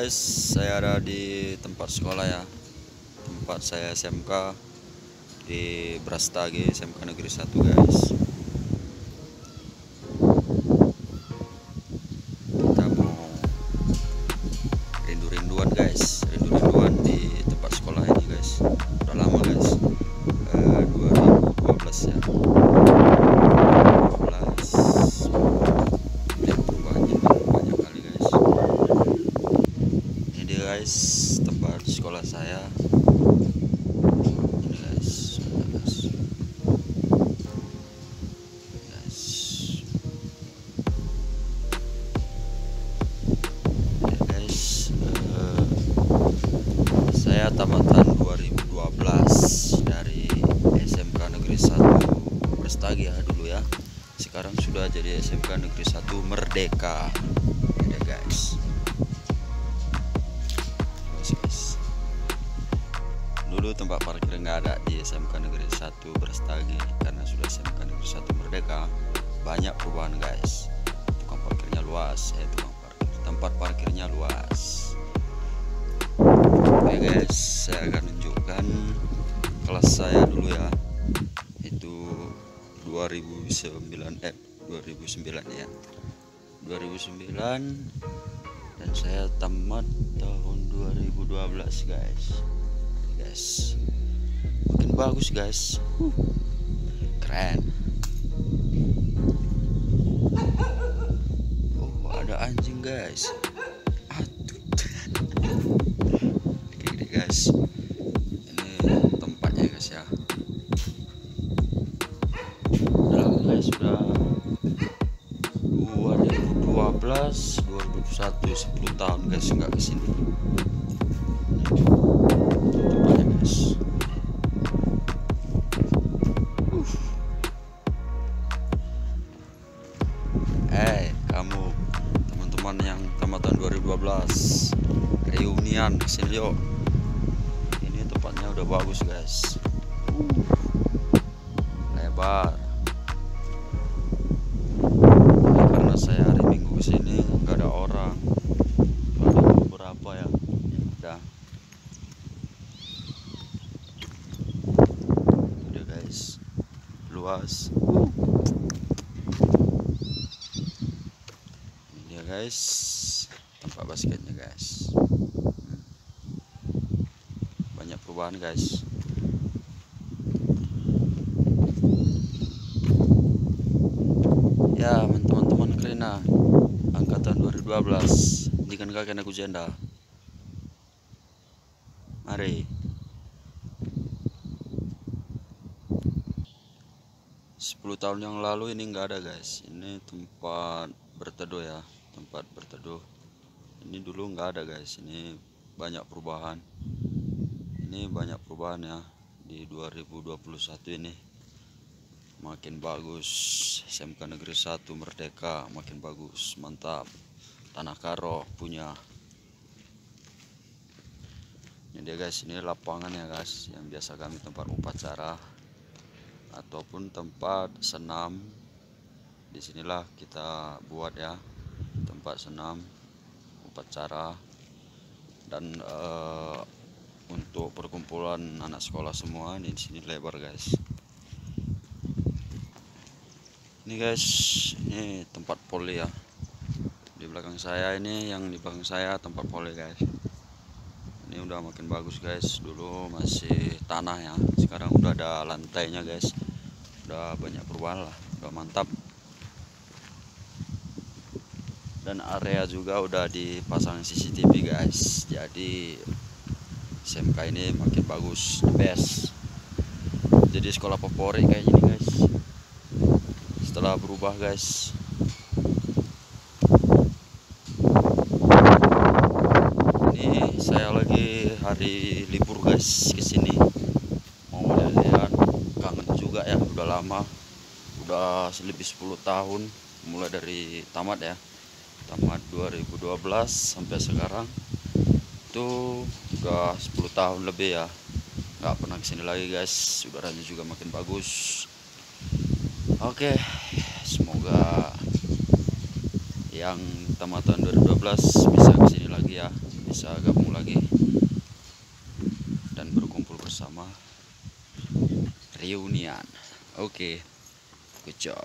guys, saya ada di tempat sekolah ya. Tempat saya SMK di Brastagi, SMK Negeri 1 guys. Kita mau rindu-rinduan guys, rindu-rinduan di tempat sekolah ini guys. Udah lama guys, 2012 ya. 2012 banyak kali guys. Ini dia guys, tempat sekolah saya. Ini guys, ya guys, saya tamatan 2012 dari SMK Negeri 1 Brastagi ya dulu ya. Sekarang sudah jadi SMK Negeri 1 Merdeka. Ya guys. Dulu tempat parkir nggak ada di SMK Negeri 1 Brastagi, karena sudah SMK Negeri 1 Merdeka. Banyak perubahan guys. Tukang parkirnya luas, tempat parkirnya luas. Oke guys, saya akan tunjukkan kelas saya dulu ya. Itu 2009 ya. 2009 dan saya tamat tahun 2012 guys. Makin bagus guys. Keren. Oh, ada anjing guys. Aduh. Gini guys. Ini tempatnya guys ya. Sudah 2012 2021 10 tahun guys nggak kesini. Tempatnya guys. Kamu teman-teman yang tamatan 2012 reunian kesini yuk. Ini tempatnya udah bagus guys. Lebar. Karena saya hari Minggu kesini nggak ada orang, ada beberapa ya. Udah guys, luas. Ini dia guys, tempat basketnya guys. Banyak perubahan guys. Ya teman-teman Krina angkatan 2012, ini kan kakek aku janda. Mari. 10 tahun yang lalu ini nggak ada guys. Ini tempat berteduh ya, tempat berteduh. Ini dulu nggak ada guys. Ini banyak perubahan. Ini banyak perubahan ya di 2021 ini. Makin bagus. SMK Negeri 1 Merdeka makin bagus, mantap. Tanah Karo punya. Ini dia guys, ini lapangan ya guys, yang biasa kami tempat upacara ataupun tempat senam. Disinilah kita buat ya, tempat senam, upacara, dan untuk perkumpulan anak sekolah semua. Di sini lebar guys. Ini guys, ini tempat poli ya. Di belakang saya ini, yang di belakang saya tempat poli guys. Ini udah makin bagus guys. Dulu masih tanah ya, sekarang udah ada lantainya guys. Udah banyak perubahan lah, udah mantap. Dan area juga udah dipasang CCTV guys. Jadi SMK ini makin bagus, the best. Jadi sekolah favorit kayak gini guys. Setelah berubah guys. Ini saya lagi hari libur guys kesini. Mau lihat, kangen juga ya, udah lama. Udah lebih 10 tahun mulai dari tamat ya. Tamat 2012 sampai sekarang. Itu udah 10 tahun lebih ya. Nggak pernah kesini lagi guys. Udaranya juga makin bagus. Oke, semoga yang tamatan 2012 bisa kesini lagi ya, bisa gabung lagi dan berkumpul bersama reunian. Oke, good job.